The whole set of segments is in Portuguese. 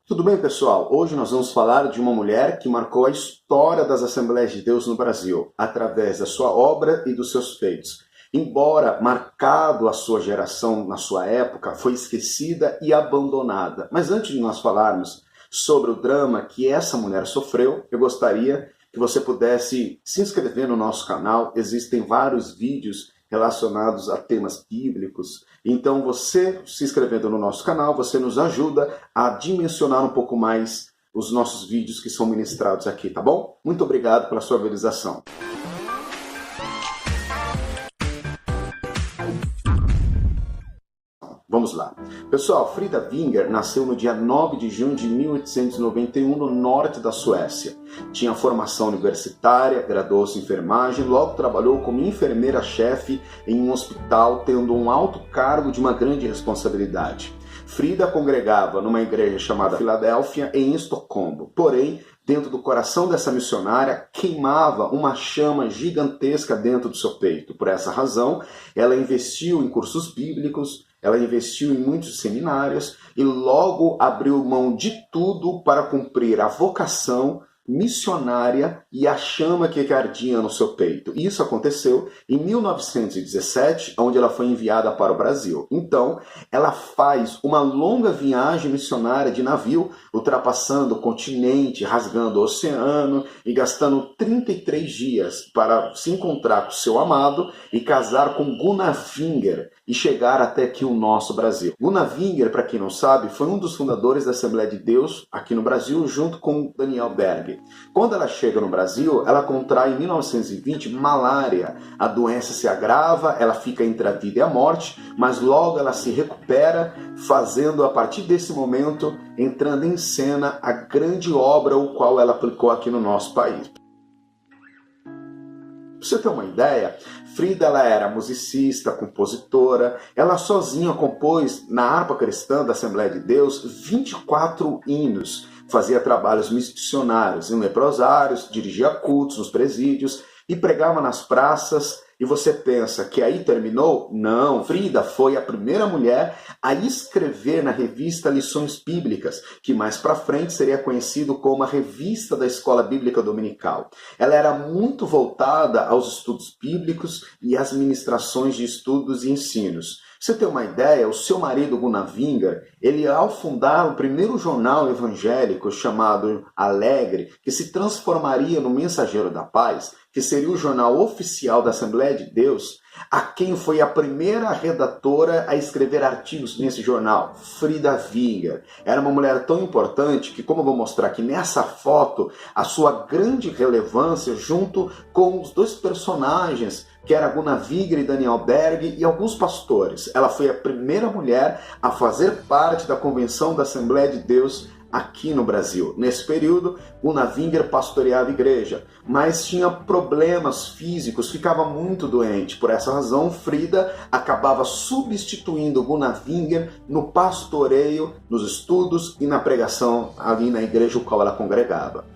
Tudo bem, pessoal? Hoje nós vamos falar de uma mulher que marcou a história das Assembleias de Deus no Brasil, através da sua obra e dos seus feitos. Embora marcado a sua geração na sua época, foi esquecida e abandonada. Mas antes de nós falarmos sobre o drama que essa mulher sofreu, eu gostaria que você pudesse se inscrever no nosso canal. Existem vários vídeos relacionados a temas bíblicos. Então, você se inscrevendo no nosso canal, você nos ajuda a dimensionar um pouco mais os nossos vídeos que são ministrados aqui, tá bom? Muito obrigado pela sua visualização. Vamos lá. Pessoal, Frida Winger nasceu no dia 9 de junho de 1891 no norte da Suécia. Tinha formação universitária, graduou-se em enfermagem, logo trabalhou como enfermeira-chefe em um hospital, tendo um alto cargo de uma grande responsabilidade. Frida congregava numa igreja chamada Filadélfia, em Estocolmo. Porém, dentro do coração dessa missionária, queimava uma chama gigantesca dentro do seu peito. Por essa razão, ela investiu em cursos bíblicos, ela investiu em muitos seminários e logo abriu mão de tudo para cumprir a vocação missionária e a chama que ardia no seu peito. Isso aconteceu em 1917, onde ela foi enviada para o Brasil. Então, ela faz uma longa viagem missionária de navio, ultrapassando o continente, rasgando o oceano e gastando 33 dias para se encontrar com seu amado e casar com Gunnar Winger e chegar até aqui o nosso Brasil. Gunnar Winger, para quem não sabe, foi um dos fundadores da Assembleia de Deus aqui no Brasil, junto com Daniel Berg. Quando ela chega no Brasil, ela contrai em 1920 malária. A doença se agrava, ela fica entre a vida e a morte, mas logo ela se recupera, fazendo a partir desse momento, entrando em cena a grande obra o qual ela aplicou aqui no nosso país. Pra você ter uma ideia, Frida ela era musicista, compositora, ela sozinha compôs na harpa cristã da Assembleia de Deus 24 hinos, fazia trabalhos missionários em leprosários, dirigia cultos nos presídios e pregava nas praças. E você pensa que aí terminou? Não, Frida foi a primeira mulher a escrever na revista Lições Bíblicas, que mais para frente seria conhecido como a Revista da Escola Bíblica Dominical. Ela era muito voltada aos estudos bíblicos e às ministrações de estudos e ensinos. Pra você ter uma ideia, o seu marido Gunnar Winger, ele ao fundar o primeiro jornal evangélico chamado Alegre, que se transformaria no Mensageiro da Paz, que seria o jornal oficial da Assembleia de Deus, a quem foi a primeira redatora a escrever artigos nesse jornal, Frida Winger. Era uma mulher tão importante que, como eu vou mostrar aqui nessa foto, a sua grande relevância junto com os dois personagens, que era Gunnar Winger e Daniel Berg, e alguns pastores. Ela foi a primeira mulher a fazer parte da Convenção da Assembleia de Deus aqui no Brasil. Nesse período, Gunnar Winger pastoreava a igreja, mas tinha problemas físicos, ficava muito doente. Por essa razão, Frida acabava substituindo Gunnar Winger no pastoreio, nos estudos e na pregação ali na igreja o qual ela congregava.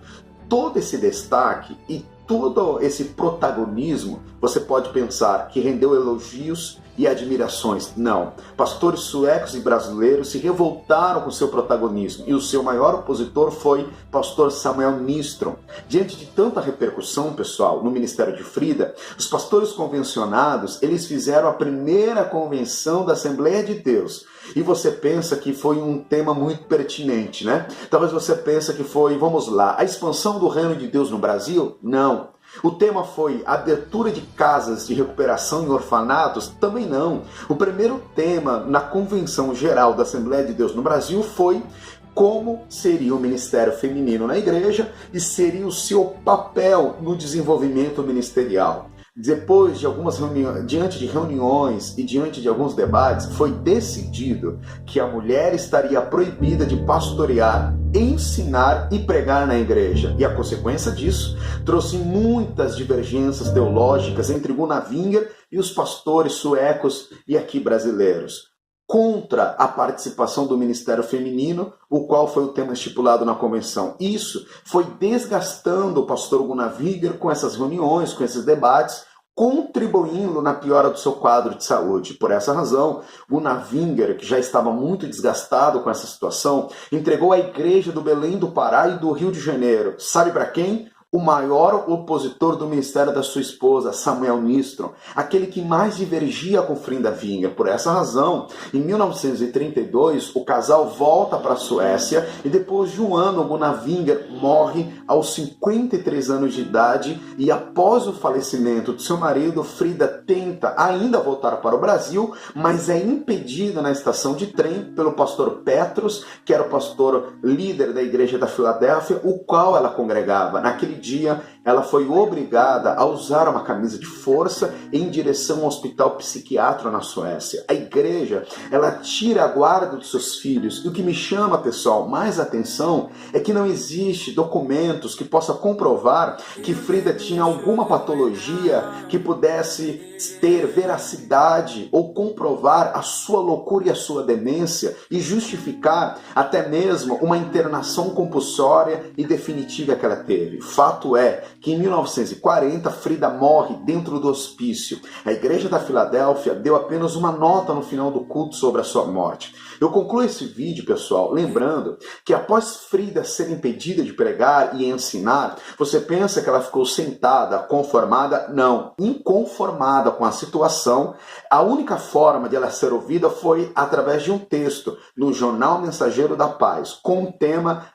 Todo esse destaque e todo esse protagonismo, você pode pensar que rendeu elogios e admirações. Não. Pastores suecos e brasileiros se revoltaram com seu protagonismo e o seu maior opositor foi pastor Samuel Nistrom. Diante de tanta repercussão, pessoal, no ministério de Frida, os pastores convencionados, eles fizeram a primeira convenção da Assembleia de Deus. E você pensa que foi um tema muito pertinente, né? Talvez você pense que foi, vamos lá, a expansão do reino de Deus no Brasil? Não. O tema foi abertura de casas de recuperação em orfanatos? Também não. O primeiro tema na Convenção Geral da Assembleia de Deus no Brasil foi como seria o ministério feminino na igreja e seria o seu papel no desenvolvimento ministerial. Depois de algumas reuniões, diante de reuniões e diante de alguns debates, foi decidido que a mulher estaria proibida de pastorear, ensinar e pregar na igreja. E a consequência disso trouxe muitas divergências teológicas entre Gunnar Winger e os pastores suecos e aqui brasileiros, contra a participação do ministério feminino, o qual foi o tema estipulado na convenção. Isso foi desgastando o pastor Gunnar Winger com essas reuniões, com esses debates, contribuindo na piora do seu quadro de saúde. Por essa razão, Gunnar Wingger, que já estava muito desgastado com essa situação, entregou a igreja do Belém do Pará e do Rio de Janeiro. Sabe para quem? O maior opositor do ministério da sua esposa, Samuel Nistron, aquele que mais divergia com Frida Wingger. Por essa razão, em 1932, o casal volta para a Suécia e depois de um ano, Gunnar Wingger morre aos 53 anos de idade e após o falecimento de seu marido, Frida tenta ainda voltar para o Brasil, mas é impedida na estação de trem pelo pastor Petrus, que era o pastor líder da igreja da Filadélfia, o qual ela congregava. Naquele dia, ela foi obrigada a usar uma camisa de força em direção ao hospital psiquiátrico na Suécia. A igreja, ela tira a guarda dos seus filhos. E o que me chama, pessoal, mais atenção é que não existe documentos que possam comprovar que Frida tinha alguma patologia que pudesse ter veracidade ou comprovar a sua loucura e a sua demência e justificar até mesmo uma internação compulsória e definitiva que ela teve. Fato é que em 1940 Frida morre dentro do hospício. A igreja da Filadélfia deu apenas uma nota no final do culto sobre a sua morte. Eu concluo esse vídeo, pessoal, lembrando que após Frida ser impedida de pregar e ensinar, você pensa que ela ficou sentada, conformada? Não, inconformada com a situação. A única forma de ela ser ouvida foi através de um texto no Jornal Mensageiro da Paz, com o tema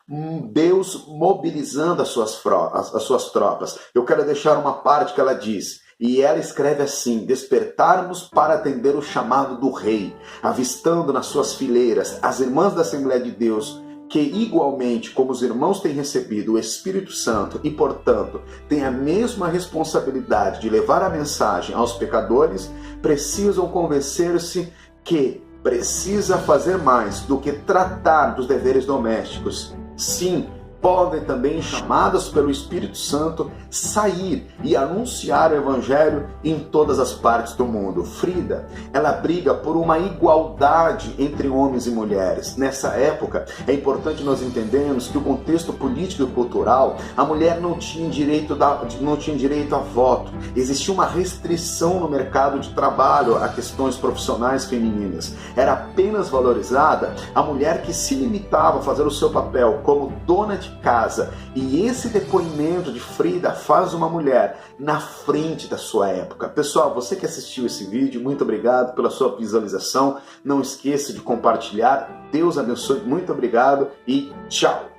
Deus mobilizando as suas tropas. Eu quero deixar uma parte que ela diz. E ela escreve assim: despertarmos para atender o chamado do rei, avistando nas suas fileiras as irmãs da Assembleia de Deus, que igualmente como os irmãos têm recebido o Espírito Santo e, portanto, têm a mesma responsabilidade de levar a mensagem aos pecadores, precisam convencer-se que precisa fazer mais do que tratar dos deveres domésticos. Sim, podem também, chamadas pelo Espírito Santo, sair e anunciar o Evangelho em todas as partes do mundo. Frida, ela briga por uma igualdade entre homens e mulheres. Nessa época, é importante nós entendermos que o contexto político e cultural, a mulher não tinha direito a voto. Existia uma restrição no mercado de trabalho a questões profissionais femininas. Era apenas valorizada a mulher que se limitava a fazer o seu papel como dona de casa. E esse depoimento de Frida faz uma mulher na frente da sua época. Pessoal, você que assistiu esse vídeo, muito obrigado pela sua visualização. Não esqueça de compartilhar. Deus abençoe. Muito obrigado e tchau.